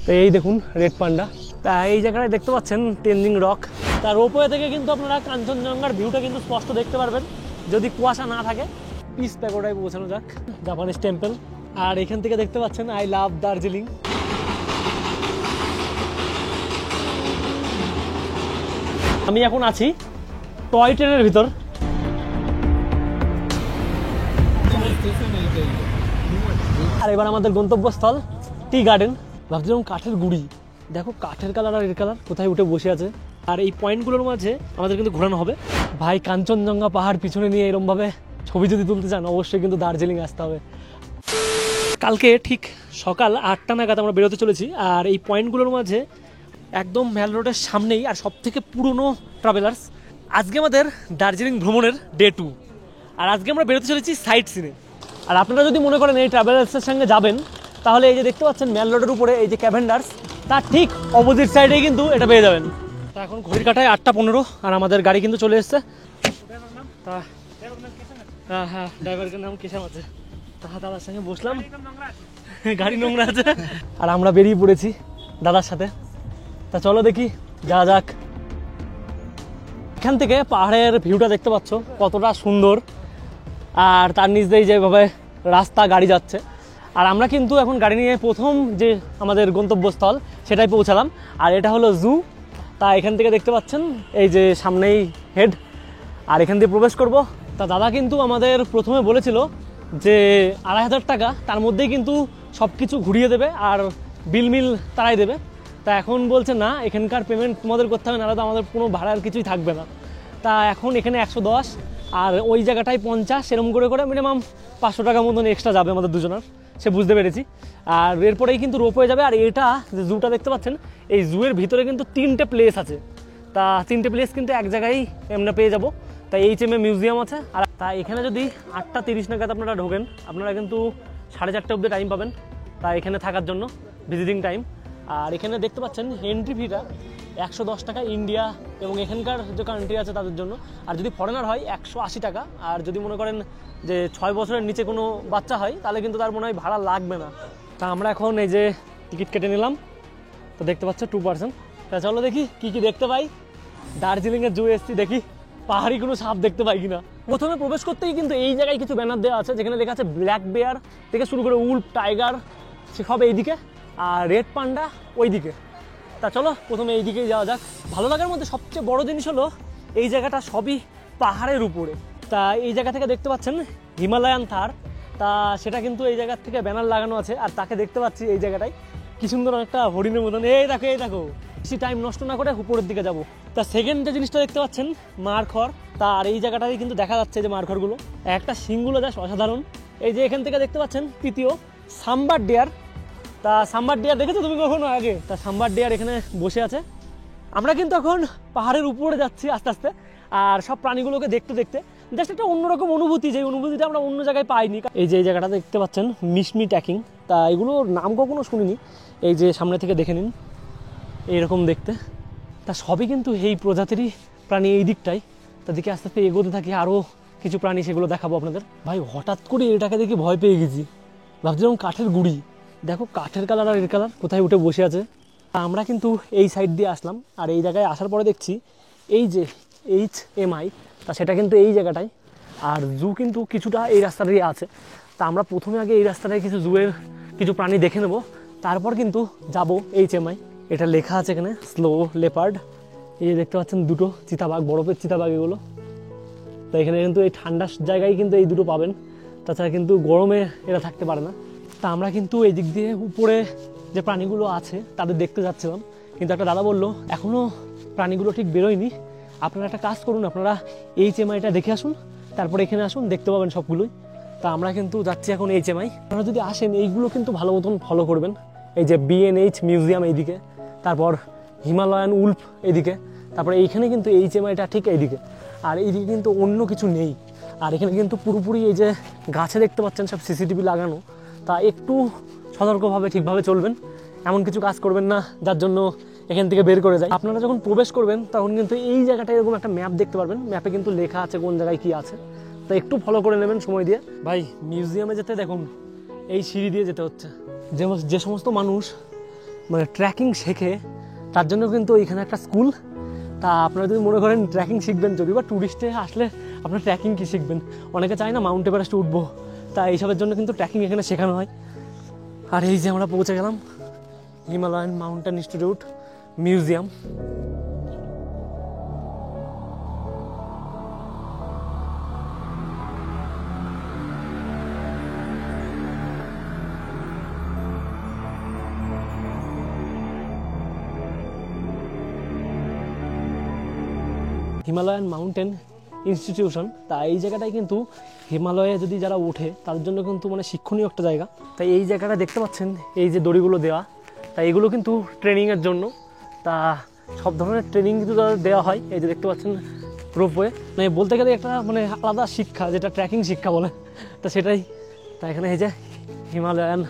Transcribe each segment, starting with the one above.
তো এই দেখুন রেড পান্ডা। তা এই জায়গায় দেখতে পাচ্ছেন টেনজিং রক। তার রোপওয়ে থেকে কিন্তু আপনারা কাঞ্চনজঙ্ঘার ভিউটা কিন্তু স্পষ্ট দেখতে পারবেন যদি কুয়াশা না থাকে। পিস প্যাগোডায় পৌঁছানো যাক, জাপানিজ টেম্পল। আর এখান থেকে দেখতে পাচ্ছেন আই লাভ দার্জিলিং। আমি এখন আছি টয় ট্রেনের ভিতর। আর এবার আমাদের গন্তব্যস্থল টি গার্ডেন। ভাবছিলাম কাঠের গুড়ি, দেখো কাঠের কালার আর এর কালার কোথায় উঠে বসে আছে। আর এই পয়েন্টগুলোর মাঝে আমাদের কিন্তু ঘোরানো হবে। ভাই কাঞ্চনজঙ্ঘা পাহাড় পিছনে নিয়ে এরমভাবে ছবি যদি তুলতে চান অবশ্যই কিন্তু দার্জিলিং আসতে হবে। কালকে ঠিক সকাল 8টা নাগাদ আমরা বেরোতে চলেছি। আর এই পয়েন্টগুলোর মাঝে একদম ম্যাল রোডের সামনেই আর সব থেকে পুরনো ট্রাভেলার্স। আজকে আমাদের দার্জিলিং ভ্রমণের ডে 2। আর আজকে আমরা বেরোতে চলেছি সাইট সিনে। আর আপনারা যদি মনে করেন এই ট্রাভেলার্সের সঙ্গে যাবেন তাহলে এই যে দেখতে পাচ্ছেন ম্যাল রোডের উপরে এই যে ক্যাভেন্ডার্স, তার ঠিক অপোজিট সাইডেই কিন্তু এটা পেয়ে যাবেন। তা এখন ঘড়ির কাঁটায় 8টা 15 আর আমাদের গাড়ি কিন্তু চলে এসছে। তা হ্যাঁ ড্রাইভারের নাম কেশাম আছে। দাদার সঙ্গে বসলাম, গাড়ি নোংরা আছে। আর আমরা বেরিয়ে পড়েছি দাদার সাথে। তা চলো দেখি যা যাক। এখান থেকে পাহাড়ের ভিউটা দেখতে পাচ্ছ কতটা সুন্দর। আর তার নিচ দিয়েই যেভাবে রাস্তা গাড়ি যাচ্ছে। আর আমরা কিন্তু এখন গাড়ি নিয়ে প্রথম যে আমাদের গন্তব্যস্থল সেটাই পৌঁছালাম। আর এটা হলো জু। তা এখান থেকে দেখতে পাচ্ছেন এই যে সামনেই হেড। আর এখান দিয়ে প্রবেশ করব। তা দাদা কিন্তু আমাদের প্রথমে বলেছিল যে 2500 টাকা, তার মধ্যেই কিন্তু সব কিছু ঘুরিয়ে দেবে আর বিল মিল তারাই দেবে। তা এখন বলছে না, এখানকার পেমেন্ট তোমাদের করতে হবে, নাহলে তো আমাদের কোনো ভাড়ার কিছুই থাকবে না। তা এখন এখানে 110 আর ওই জায়গাটায় 50, সেরকম করে করে মিনিমাম 500 টাকা মতন এক্সট্রা যাবে আমাদের দুজনের, সে বুঝতে পেরেছি। আর এরপরেই কিন্তু রোপওয়ে যাবে। আর এটা যে জুটা দেখতে পাচ্ছেন, এই জুয়ের ভিতরে কিন্তু 3টে প্লেস আছে। তা 3টে প্লেস কিন্তু এক জায়গায় আমরা পেয়ে যাব। তাই HMA মিউজিয়াম আছে। আর তা এখানে যদি 8টা 30 নাগাদ আপনারা ঢোকেন, আপনারা কিন্তু 4:30 অবধি টাইম পাবেন তা এখানে থাকার জন্য, ভিজিটিং টাইম। আর এখানে দেখতে পাচ্ছেন এন্ট্রি ফিটা 110 টাকা ইন্ডিয়া এবং এখানকার যে কান্ট্রি আছে তাদের জন্য। আর যদি ফরেনার হয় 180 টাকা। আর যদি মনে করেন যে 6 বছরের নিচে কোনো বাচ্চা হয় তাহলে কিন্তু তার মনে হয় ভাড়া লাগবে না। তা আমরা এখন এই যে টিকিট কেটে নিলাম। তো দেখতে পাচ্ছ 2%। তা চলো দেখি কি কি দেখতে পাই। দার্জিলিংয়ের জু এসছি, দেখি পাহাড়ি কোনো সাপ দেখতে পাই কিনা। প্রথমে প্রবেশ করতেই কিন্তু এই জায়গায় কিছু ব্যানার দেওয়া আছে যেখানে লেখা আছে ব্ল্যাক বেয়ার থেকে শুরু করে উল্ফ, টাইগার সব এইদিকে, আর রেড পান্ডা ওইদিকে। তা চলো প্রথমে এইদিকেই যাওয়া যাক। ভালো লাগার মধ্যে সবচেয়ে বড় জিনিস হলো এই জায়গাটা সবই পাহাড়ের উপরে। তা এই জায়গা থেকে দেখতে পাচ্ছেন হিমালয়ান থার। তা সেটা কিন্তু এই জায়গার থেকে ব্যানার লাগানো আছে। আর তাকে দেখতে পাচ্ছি এই জায়গাটায় কি সুন্দর একটা হরিণের মতন। এই দেখো বেশি টাইম নষ্ট না করে উপরের দিকে যাব। তা সেকেন্ড যে জিনিসটা দেখতে পাচ্ছেন মারখড়। তা আর এই জায়গাটাই কিন্তু দেখা যাচ্ছে যে মারখড়গুলো, একটা শিংগুলো যা অসাধারণ। এই যে এখান থেকে দেখতে পাচ্ছেন তৃতীয় সাম্বার ডিয়ার। তা সাম্বার ডিয়ার দেখেছো তুমি কখনো আগে? তা সাম্বার ডিয়ার এখানে বসে আছে। আমরা কিন্তু এখন পাহাড়ের উপরে যাচ্ছি আস্তে আস্তে। আর সব প্রাণীগুলোকে দেখতে দেখতে জাস্ট একটা অন্যরকম অনুভূতি, যে অনুভূতিটা আমরা অন্য জায়গায় পাইনি। এই যে এই জায়গাটা দেখতে পাচ্ছেন মিশমি ট্যাকিং। তা এগুলোর নাম কখনো শুনিনি। এই যে সামনে থেকে দেখে নিন, এইরকম দেখতে। তা সবই কিন্তু এই প্রজাতিরই প্রাণী এই দিকটাই। তাদেরকে আস্তে আস্তে এগোতে থাকি, আরও কিছু প্রাণী সেগুলো দেখাবো আপনাদের। ভাই হঠাৎ করে এটাকে দেখে ভয় পেয়ে গেছি। ভাবছিলাম কাঠের গুড়ি, দেখো কাঠের কালার আর এর কালার কোথায় উঠে বসে আছে। আমরা কিন্তু এই সাইড দিয়ে আসলাম। আর এই জায়গায় আসার পরে দেখছি এই যে HMI, তা সেটা কিন্তু এই জায়গাটায়। আর জু কিন্তু কিছুটা এই রাস্তাটাই আছে। তা আমরা প্রথমে আগে এই রাস্তাটায় কিছু জুয়ের কিছু প্রাণী দেখে নেব, তারপর কিন্তু যাব HMI। এটা লেখা আছে এখানে স্লো লেপার্ড। এই যে দেখতে পাচ্ছেন দুটো চিতাবাঘ, বরফের চিতাবাঘ এগুলো। তো এখানে কিন্তু এই ঠান্ডার জায়গায় কিন্তু এই দুটো পাবেন, তাছাড়া কিন্তু গরমে এরা থাকতে পারে না। তা আমরা কিন্তু এই দিক দিয়ে উপরে যে প্রাণীগুলো আছে তাদের দেখতে যাচ্ছিলাম, কিন্তু একটা দাদা বললো এখনও প্রাণীগুলো ঠিক বেরোয়নি, আপনারা একটা কাজ করুন, আপনারা HMIটা দেখে আসুন, তারপরে এখানে আসুন, দেখতে পাবেন সবগুলোই। তা আমরা কিন্তু যাচ্ছি এখন HMI। আপনারা যদি আসেন এইগুলো কিন্তু ভালো মতন ফলো করবেন। এই যে BNH মিউজিয়াম এইদিকে, তারপর হিমালয়ান উল্ফ এইদিকে, তারপরে এইখানে কিন্তু HMIটা ঠিক এইদিকে। আর এইদিকে কিন্তু অন্য কিছু নেই। আর এখানে কিন্তু পুরোপুরি এই যে গাছে দেখতে পাচ্ছেন সব CCTV লাগানো। তা একটু সতর্কভাবে ঠিকভাবে চলবেন, এমন কিছু কাজ করবেন না যার জন্য এখান থেকে বের করে যায়। আপনারা যখন প্রবেশ করবেন তখন কিন্তু এই জায়গাটা এরকম একটা ম্যাপ দেখতে পারবেন, ম্যাপে কিন্তু লেখা আছে কোন জায়গায় কি আছে। তো একটু ফলো করে নেবেন সময় দিয়ে। ভাই মিউজিয়ামে যেতে দেখুন এই সিঁড়ি দিয়ে যেতে হচ্ছে। যে সমস্ত মানুষ মানে ট্রেকিং শেখে তার জন্য কিন্তু এখানে একটা স্কুল। তা আপনারা যদি মনে করেন ট্রেকিং শিখবেন, যদি বা ট্যুরিস্টে আসলে আপনার ট্রেকিং কি শিখবেন, অনেকে চায় না মাউন্ট এভারেস্টে উঠবো, তা এইসবের জন্য কিন্তু ট্রেকিং এখানে শেখানো হয়। আর এই যে আমরা পৌঁছে গেলাম Himalayan mountain institute museum. Himalayan mountain institution, তা এই জায়গাটায় কিন্তু হিমালয়ে যদি যারা ওঠে তাদের জন্য কিন্তু মানে শিক্ষণীয় একটা জায়গা। তাই এই জায়গাটা দেখতে পাচ্ছেন, এই যে দড়িগুলো দেওয়া, তা এগুলো কিন্তু ট্রেনিংয়ের জন্য। তা সব ধরনের ট্রেনিং কিন্তু তাদের দেওয়া হয়। এই যে দেখতে পাচ্ছেন রোপওয়ে, মানে বলতে গেলে একটা মানে আলাদা শিক্ষা, যেটা ট্রেকিং শিক্ষা বলে, তা সেটাই। তা এখানে এই যে হিমালয়ান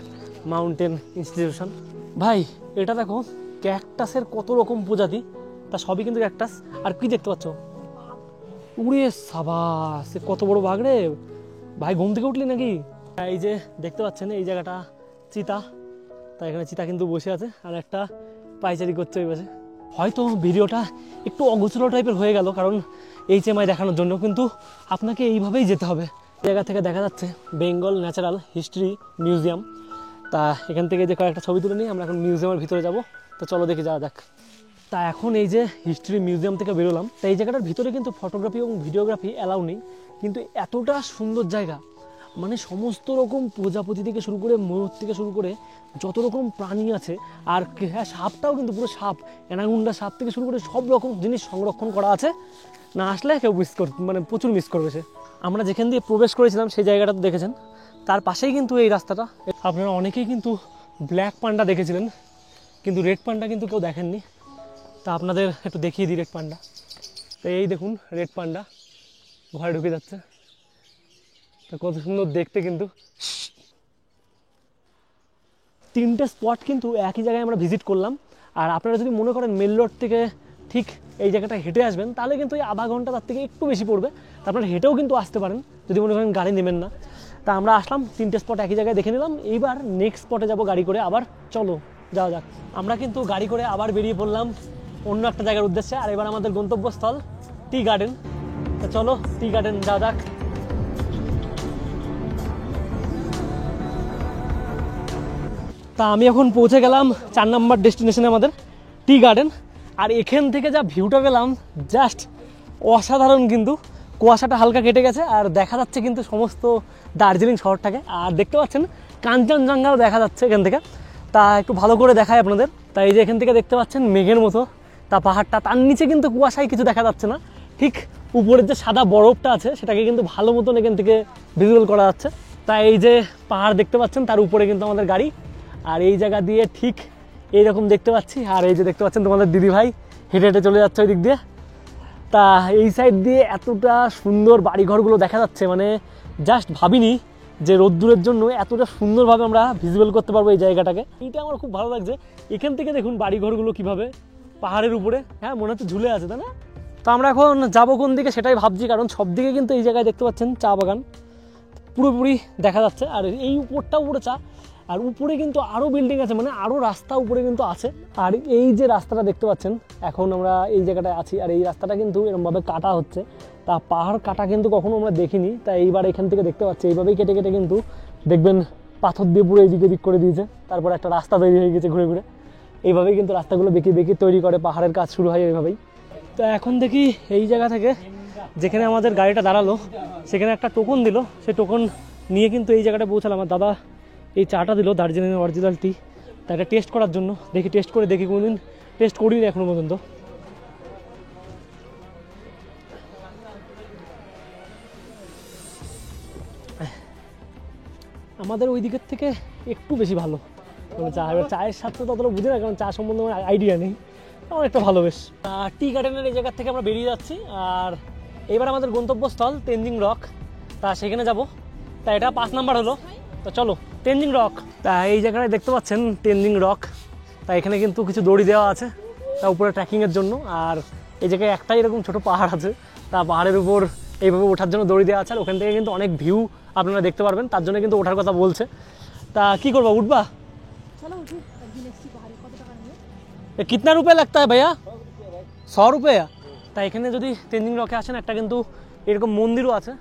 মাউন্টেন ইনস্টিটিউশন। ভাই এটা দেখো, ক্যাকটাসের কত রকম প্রজাতি, তা সবই কিন্তু ক্যাকটাস। আর কি দেখতে পাচ্ছ, উড়ে সাবাস, কত বড় বাঘ রে ভাই, ঘুম থেকে উঠলি নাকি? এই যে দেখতে পাচ্ছেন এই জায়গাটা চিতা, তা এখানে চিতা কিন্তু বসে আছে আর একটা পাইচারি করছে ওই পাশে। হয়তো ভিডিওটা একটু অগোছালো টাইপের হয়ে গেল, কারণ HMI দেখানোর জন্য, কিন্তু আপনাকে এইভাবেই যেতে হবে। জায়গা থেকে দেখা যাচ্ছে বেঙ্গল ন্যাচারাল হিস্ট্রি মিউজিয়াম। তা এখান থেকে যে কয়েকটা ছবি তুলে নিই, আমরা এখন মিউজিয়ামের ভিতরে যাব। তো চলো দেখি যাওয়া যাক। তা এখন এই যে হিস্ট্রি মিউজিয়াম থেকে বেরোলাম, তা এই জায়গাটার ভিতরে কিন্তু ফটোগ্রাফি এবং ভিডিওগ্রাফি অ্যালাউ নেই, কিন্তু এতটা সুন্দর জায়গা, মানে সমস্ত রকম প্রজাপতি থেকে শুরু করে ময়ূর থেকে শুরু করে যত রকম প্রাণী আছে, আর হ্যাঁ সাপটাও কিন্তু পুরো সাপ, অ্যানাকোন্ডা সাপ থেকে শুরু করে সব রকম জিনিস সংরক্ষণ করা আছে। না আসলে কেউ মানে প্রচুর মিস করবে সে। আমরা যেখান দিয়ে প্রবেশ করেছিলাম সেই জায়গাটা দেখেছেন, তার পাশেই কিন্তু এই রাস্তাটা। আপনারা অনেকেই কিন্তু ব্ল্যাক পান্ডা দেখেছিলেন, কিন্তু রেড পান্ডা কিন্তু কেউ দেখেননি। তা আপনাদের একটু দেখিয়ে দিই রেড পান্ডা। তো এই দেখুন রেড পান্ডা ঘরে ঢুকে যাচ্ছে, তা কত সুন্দর দেখতে। কিন্তু 3টে স্পট কিন্তু একই জায়গায় আমরা ভিজিট করলাম। আর আপনারা যদি মনে করেন মেল রোড থেকে ঠিক এই জায়গাটা হেঁটে আসবেন, তাহলে কিন্তু এই আধা ঘন্টা তার থেকে একটু বেশি পড়বে। তা আপনারা হেঁটেও কিন্তু আসতে পারেন যদি মনে করেন গাড়ি নেবেন না। তা আমরা আসলাম, 3টে স্পট একই জায়গায় দেখে নিলাম। এইবার নেক্সট স্পটে যাব গাড়ি করে। আবার চলো যাওয়া যাক। আমরা কিন্তু গাড়ি করে আবার বেরিয়ে পড়লাম অন্য একটা জায়গার উদ্দেশ্যে। আর এবার আমাদের গন্তব্যস্থল টি গার্ডেন। তা চলো টি গার্ডেন যাওয়া যাক। তা আমি এখন পৌঁছে গেলাম 4 নম্বর ডেস্টিনেশনে আমাদের, টি গার্ডেন। আর এখান থেকে যা ভিউটা পেলাম জাস্ট অসাধারণ। কিন্তু কুয়াশাটা হালকা কেটে গেছে আর দেখা যাচ্ছে কিন্তু সমস্ত দার্জিলিং শহরটাকে। আর দেখতে পাচ্ছেন কাঞ্চনজঙ্ঘাও দেখা যাচ্ছে এখান থেকে। তা একটু ভালো করে দেখায় আপনাদের। তাই এই যে এখান থেকে দেখতে পাচ্ছেন মেঘের মতো তা পাহাড়টা, তার নিচে কিন্তু কুয়াশায় কিছু দেখা যাচ্ছে না, ঠিক উপরের যে সাদা বরফটা আছে সেটাকে কিন্তু ভালো মতন এখান থেকে ভিজুয়াল করা যাচ্ছে। তাই এই যে পাহাড় দেখতে পাচ্ছেন, তার উপরে কিন্তু আমাদের গাড়ি। আর এই জায়গা দিয়ে ঠিক এইরকম দেখতে পাচ্ছি। আর এই যে দেখতে পাচ্ছেন তোমাদের দিদি ভাই হেঁটে হেঁটে চলে যাচ্ছে ওই দিক দিয়ে। তা এই সাইড দিয়ে এতটা সুন্দর বাড়িঘরগুলো দেখা যাচ্ছে, মানে জাস্ট ভাবিনি যে রোদ্দুরের জন্য এতটা সুন্দরভাবে আমরা ভিজুয়াল করতে পারবো এই জায়গাটাকে। এইটা আমার খুব ভালো লাগছে। এখান থেকে দেখুন বাড়িঘরগুলো কীভাবে পাহাড়ের উপরে, হ্যাঁ মনে হচ্ছে ঝুলে আছে, তাই না? তো আমরা এখন যাবো কোন দিকে সেটাই ভাবছি, কারণ সব দিকে কিন্তু এই জায়গায় দেখতে পাচ্ছেন চা বাগান পুরোপুরি দেখা যাচ্ছে। আর এই উপরটা উপরে চা, আর উপরে কিন্তু আরও বিল্ডিং আছে, মানে আরও রাস্তা উপরে কিন্তু আছে। আর এই যে রাস্তাটা দেখতে পাচ্ছেন, এখন আমরা এই জায়গাটায় আছি, আর এই রাস্তাটা কিন্তু এরকমভাবে কাটা হচ্ছে। তা পাহাড় কাটা কিন্তু কখনো আমরা দেখিনি, তাই এইবার এখান থেকে দেখতে পাচ্ছি এইভাবেই কেটে কেটে কিন্তু দেখবেন পাথর দিয়ে পুরো এইদিকে দিক করে দিয়েছে। তারপর একটা রাস্তা তৈরি হয়ে গেছে ঘুরে ঘুরে। এইভাবেই কিন্তু রাস্তাগুলো বেঁকে বেঁকে তৈরি করে, পাহাড়ের কাজ শুরু হয় এইভাবেই। তো এখন দেখি এই জায়গা থেকে যেখানে আমাদের গাড়িটা দাঁড়ালো সেখানে একটা টোকন দিল, সেই টোকন নিয়ে কিন্তু এই জায়গাটা পৌঁছালাম। আমার দাদা এই চাটা দিল দার্জিলিংয়ের অরিজিনাল টি, তা এটা টেস্ট করার জন্য। দেখি টেস্ট করে দেখি, কোনোদিন টেস্ট করিনি এখনো পর্যন্ত। আমাদের ওই দিকের থেকে একটু বেশি ভালো চা। এবার চায়ের স্বাদ তো ততটা বুঝি না, কারণ চা সম্বন্ধে আমার আইডিয়া নেই, অনেকটা ভালো বেশ। টি গার্ডেনের এই জায়গার থেকে আমরা বেরিয়ে যাচ্ছি। আর এবার আমাদের গন্তব্যস্থল তেনজিং রক, তা সেখানে যাব। তা এটা 5 নাম্বার হলো। তো চলো তেনজিং রক। তা এই জায়গাটায় দেখতে পাচ্ছেন তেনজিং রক। তা এখানে কিন্তু কিছু দড়ি দেওয়া আছে তা উপরে ট্রেকিংয়ের জন্য। আর এই জায়গায় একটাই এরকম ছোটো পাহাড় আছে, তা পাহাড়ের উপর এইভাবে ওঠার জন্য দড়ি দেওয়া আছে। আর ওখান থেকে কিন্তু অনেক ভিউ আপনারা দেখতে পারবেন, তার জন্য কিন্তু ওঠার কথা বলছে। তা কি করবা, উঠবা? कितना रुपये लगता है भैया? 100 रुपये। তা এখানে যদি তেনজিং রকে আসেন একটা কিন্তু এরকম মন্দিরও আছে,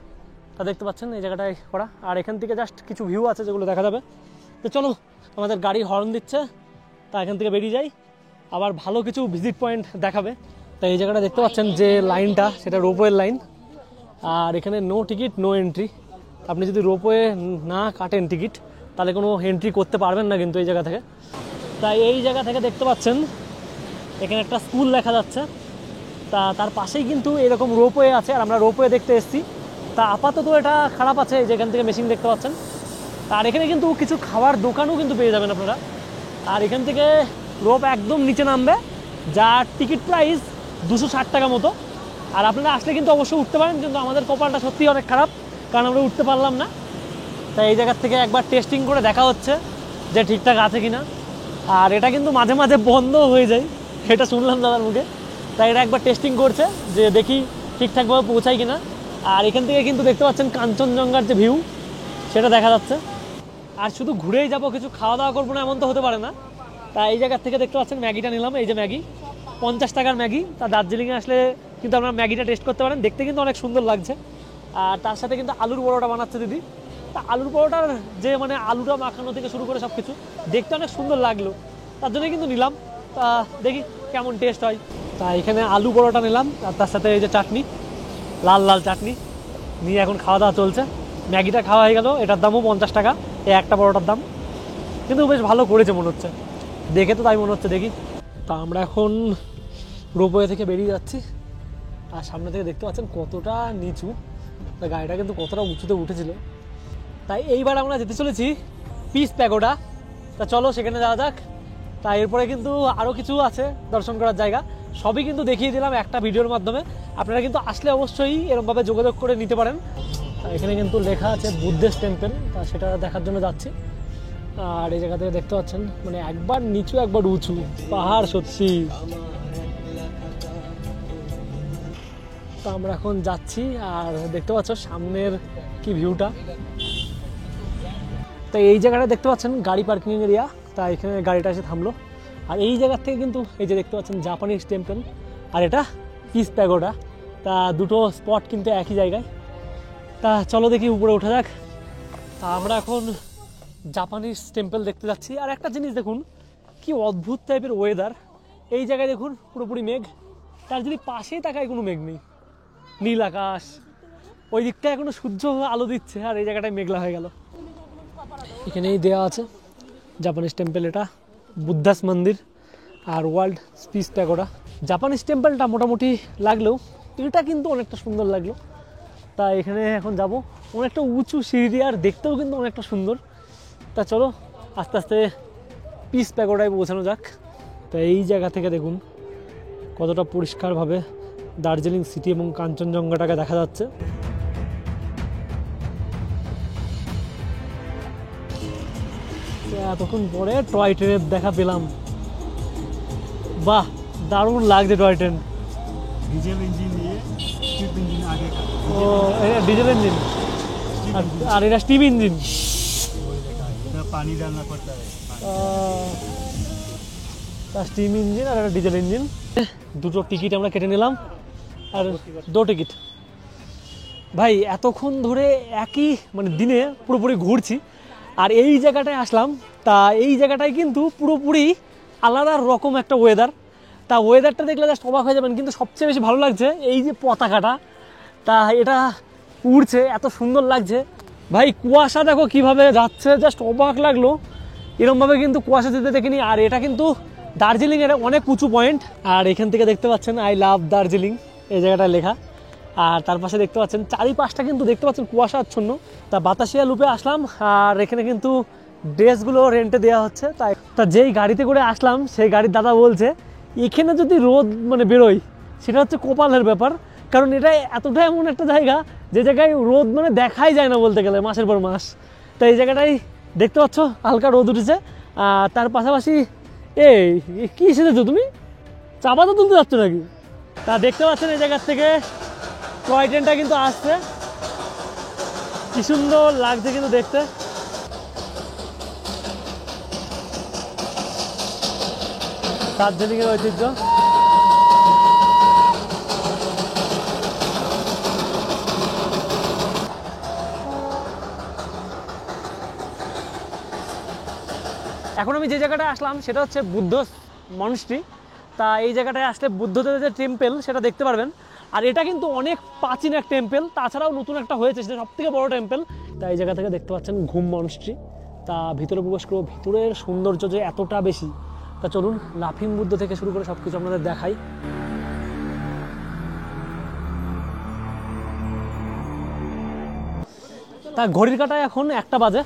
তা দেখতে পাচ্ছেন এই জায়গাটায় করা। আর এখান থেকে জাস্ট কিছু ভিউ আছে যেগুলো দেখা যাবে। তো চলো, আমাদের গাড়ি হর্ন দিচ্ছে, তা এখান থেকে বেরিয়ে যাই। আবার ভালো কিছু ভিজিট পয়েন্ট দেখাবে। তাই এই জায়গাটা দেখতে পাচ্ছেন যে লাইনটা, সেটা রোপওয়ের লাইন। আর এখানে নো টিকিট নো এন্ট্রি। আপনি যদি রোপওয়ে না কাটেন টিকিট, তাহলে কোনো এন্ট্রি করতে পারবেন না কিন্তু এই জায়গা থেকে। তাই এই জায়গা থেকে দেখতে পাচ্ছেন এখানে একটা স্কুল দেখা যাচ্ছে। তা তার পাশেই কিন্তু এরকম রোপওয়ে আছে, আর আমরা রোপওয়ে দেখতে এসেছি। তা আপাতত এটা খারাপ আছে, যেখান থেকে মেশিন দেখতে পাচ্ছেন। আর এখানে কিন্তু কিছু খাওয়ার দোকানও কিন্তু পেয়ে যাবেন আপনারা। আর এখান থেকে রোপ একদম নিচে নামবে, যার টিকিট প্রাইস 260 টাকা মতো। আর আপনারা আসলে কিন্তু অবশ্যই উঠতে পারেন, কিন্তু আমাদের কপালটা সত্যিই অনেক খারাপ, কারণ আমরা উঠতে পারলাম না। তাই এই জায়গার থেকে একবার টেস্টিং করে দেখা হচ্ছে যে ঠিকঠাক আছে কিনা। আর এটা কিন্তু মাঝে মাঝে বন্ধ হয়ে যায়, এটা শুনলাম দাদার মুখে। তাই এটা একবার টেস্টিং করছে যে দেখি ঠিকঠাকভাবে পৌঁছায় কিনা। আর এখান থেকে কিন্তু দেখতে পাচ্ছেন কাঞ্চনজঙ্ঘার যে ভিউ, সেটা দেখা যাচ্ছে। আর শুধু ঘুরেই যাব, কিছু খাওয়া দাওয়া করবো না এমন তো হতে পারে না। তাই এই জায়গার থেকে দেখতে পাচ্ছেন ম্যাগিটা নিলাম, এই যে ম্যাগি 50 টাকার ম্যাগি। তা দার্জিলিংয়ে আসলে কিন্তু আপনারা ম্যাগিটা টেস্ট করতে পারেন, দেখতে কিন্তু অনেক সুন্দর লাগছে। আর তার সাথে কিন্তু আলুর পরোটা বানাচ্ছে দিদি। তা আলুর পরোটার যে মানে আলুটা মাখানো থেকে শুরু করে সব কিছু দেখতে অনেক সুন্দর লাগলো, তার জন্যই কিন্তু নিলাম। তা দেখি কেমন টেস্ট হয়। তা এখানে আলু পরোটা নিলাম, আর তার সাথে এই যে চাটনি, লাল লাল চাটনি নিয়ে এখন খাওয়া দাওয়া চলছে। ম্যাগিটা খাওয়া হয়ে গেল, এটার দামও 50 টাকা, এই একটা পরোটার দাম। কিন্তু বেশ ভালো করেছে মনে হচ্ছে, দেখে তো তাই মনে হচ্ছে। দেখি। তা আমরা এখন রোপওয়ে থেকে বেরিয়ে যাচ্ছি। আর সামনে থেকে দেখতে পাচ্ছেন কতটা নিচু, তা গাড়িটা কিন্তু কতটা উঁচুতে উঠেছিল। তাই এইবার আমরা যেতে চলেছি পিস প্যাগোডা। তা চলো সেখানে যাওয়া যাক। তা এরপরে কিন্তু আরও কিছু আছে দর্শন করার জায়গা, সবই কিন্তু দেখিয়ে দিলাম একটা ভিডিওর মাধ্যমে। আপনারা কিন্তু আসলে অবশ্যই এরকমভাবে যোগাযোগ করে নিতে পারেন। এখানে কিন্তু লেখা আছে বুদ্ধিস্ট টেম্পল, তা সেটা দেখার জন্য যাচ্ছি। আর এই জায়গা থেকে দেখতে পাচ্ছেন মানে একবার নিচু একবার উঁচু পাহাড় সত্যি। তো আমরা এখন যাচ্ছি, আর দেখতে পাচ্ছ সামনের কি ভিউটা। তো এই জায়গাটা দেখতে পাচ্ছেন গাড়ি পার্কিং এরিয়া, তা এখানে গাড়িটা এসে থামলো। আর এই জায়গার থেকে কিন্তু এই যে দেখতে পাচ্ছেন জাপানিজ টেম্পল, আর এটা পিস প্যাগোডা। তা দুটো স্পট কিন্তু একই জায়গায়। তা চলো দেখি উপরে ওঠা যাক। তা আমরা এখন জাপানিজ টেম্পল দেখতে যাচ্ছি। আর একটা জিনিস দেখুন, কি অদ্ভুত টাইপের ওয়েদার। এই জায়গায় দেখুন পুরোপুরি মেঘ, তার যদি পাশেই তাকায় কোনো মেঘ নেই, নীল আকাশ। ওই দিকটা এখনো সূর্য আলো দিচ্ছে, আর এই জায়গাটায় মেঘলা হয়ে গেল। এখানেই দেওয়া আছে জাপানিজ টেম্পল, এটা বুদ্ধাস মন্দির আর ওয়ার্ল্ড পিস প্যাগোডা। জাপানিজ টেম্পলটা মোটামুটি লাগলেও এটা কিন্তু অনেকটা সুন্দর লাগলো। তা এখানে এখন যাব, অনেকটা উঁচু সিঁড়ি, আর দেখতেও কিন্তু অনেকটা সুন্দর। তা চলো আস্তে আস্তে পিস প্যাগোডায় পৌঁছানো যাক। তা এই জায়গা থেকে দেখুন কতটা পরিষ্কারভাবে দার্জিলিং সিটি এবং কাঞ্চনজঙ্ঘাটাকে দেখা যাচ্ছে। এতক্ষণ পরে টয় ট্রেনের দেখা পেলাম, বাহ দারুণ লাগছে টয় ট্রেন। ডিজেল ইঞ্জিন নিয়ে স্টিম ইঞ্জিন আগে ও এটা ডিজেল ইঞ্জিন, আর এটা স্টিম ইঞ্জিন। পানি রান্না করতে হবে। স্টিম ইঞ্জিন আর একটা ডিজেল ইঞ্জিন। দুটো টিকিট আমরা কেটে নিলাম, আর 2 টিকিট। ভাই এতক্ষণ ধরে একই মানে দিনে পুরোপুরি ঘুরছি, আর এই জায়গাটায় আসলাম। তা এই জায়গাটায় কিন্তু পুরোপুরি আলাদা রকম একটা ওয়েদার। তা ওয়েদারটা দেখলে জাস্ট অবাক হয়ে যাবেন। কিন্তু সবচেয়ে বেশি ভালো লাগছে এই যে পতাকাটা, তা এটা উড়ছে, এত সুন্দর লাগছে। ভাই কুয়াশা দেখো কিভাবে যাচ্ছে, জাস্ট অবাক লাগলো। এরকমভাবে কিন্তু কুয়াশা যেতে দেখিনি। আর এটা কিন্তু দার্জিলিংয়ের অনেক উঁচু পয়েন্ট। আর এখান থেকে দেখতে পাচ্ছেন আই লাভ দার্জিলিং, এই জায়গাটা লেখা। আর তার পাশে দেখতে পাচ্ছেন চারিপাশটা কিন্তু দেখতে পাচ্ছেন কুয়াশা আচ্ছন্ন। তা বাতাসিয়া লুপে আসলাম, আর এখানে কিন্তু ড্রেসগুলো রেন্টে দেওয়া হচ্ছে। তাই তা যেই গাড়িতে করে আসলাম সেই গাড়ির দাদা বলছে এখানে যদি রোদ মানে বেরোয় সেটা হচ্ছে কপালের ব্যাপার, কারণ এটা এতটাই এমন একটা জায়গা যে জায়গায় রোদ মানে দেখাই যায় না বলতে গেলে মাসের পর মাস। তো এই জায়গাটাই দেখতে পাচ্ছ হালকা রোদ উঠেছে। তার পাশাপাশি এই কী সেজেছো তুমি, চা পাতা তুলতে যাচ্ছ নাকি? তা দেখতে পাচ্ছেন এই জায়গার থেকে টয় ট্রেনটা কিন্তু আসছে, কি সুন্দর লাগছে কিন্তু দেখতে। দার্জিলিংয়ের ঐতিহ্য। এখন আমি যে জায়গাটায় আসলাম সেটা হচ্ছে বুদ্ধ মনস্ট্রি। তা এই জায়গাটায় আসলে বুদ্ধদের যে টেম্পল সেটা দেখতে পারবেন। আর এটা কিন্তু অনেক প্রাচীন এক টেম্পল, তাছাড়াও নতুন একটা হয়েছে সেটা সবথেকে বড় টেম্পল। তা এই জায়গা থেকে দেখতে পাচ্ছেন ঘুম মনস্ট্রি। তা ভিতরে প্রবেশ করবো, ভিতরের সৌন্দর্য যে এতটা বেশি। তা চলুন লাফিং বুদ্ধ থেকে শুরু করে সব কিছু আপনাদের দেখাই। তা ঘড়ির কাঁটায় এখন 1টা বাজে।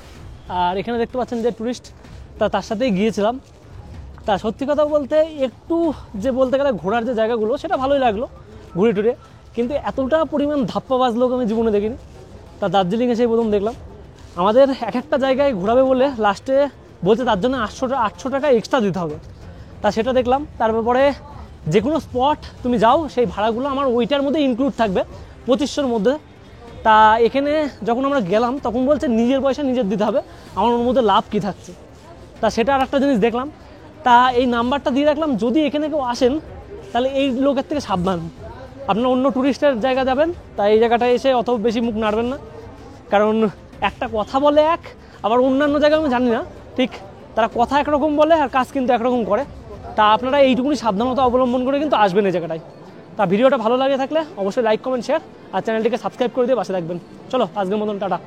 আর এখানে দেখতে পাচ্ছেন যে টুরিস্ট, তার সাথেই গিয়েছিলাম। তা সত্যি কথা বলতে একটু যে বলতে গেলে ঘোরার যে জায়গাগুলো সেটা ভালোই লাগলো ঘুরে টুরে, কিন্তু এতটা পরিমাণ ধাপ্পাবাজ লোক আমি জীবনে দেখিনি। তা দার্জিলিং এসেই প্রথম দেখলাম। আমাদের এক একটা জায়গায় ঘোরাবে বলে লাস্টে বলছে তার জন্য 800 টাকা এক্সট্রা দিতে হবে। তা সেটা দেখলাম। তারপরে যে কোনো স্পট তুমি যাও সেই ভাড়াগুলো আমার ওইটার মধ্যে ইনক্লুড থাকবে 2500-র মধ্যে। তা এখানে যখন আমরা গেলাম তখন বলছে নিজের পয়সা নিজের দিতে হবে, আমার ওর মধ্যে লাভ কী থাকছে। তা সেটা আর একটা জিনিস দেখলাম। তা এই নাম্বারটা দিয়ে রাখলাম, যদি এখানে কেউ আসেন তাহলে এই লোকের থেকে সাবধান। আপনারা অন্য ট্যুরিস্টের জায়গা যাবেন, তা এই জায়গাটায় এসে অত বেশি মুখ নাড়বেন না, কারণ একটা কথা বলে এক, আবার অন্যান্য জায়গায় আমি জানি না ঠিক, তারা কথা একরকম বলে আর কাজ কিন্তু একরকম করে। তা আপনারা এইটুকুনি সাবধানতা অবলম্বন করে কিন্তু আসবেন এই জায়গাটায়। তা ভিডিওটা ভালো লাগে থাকলে অবশ্যই লাইক কমেন্ট শেয়ার আর চ্যানেলটিকে সাবস্ক্রাইব করে দিয়ে পাশে থাকবেন। চলো আজকের মতন টাটা।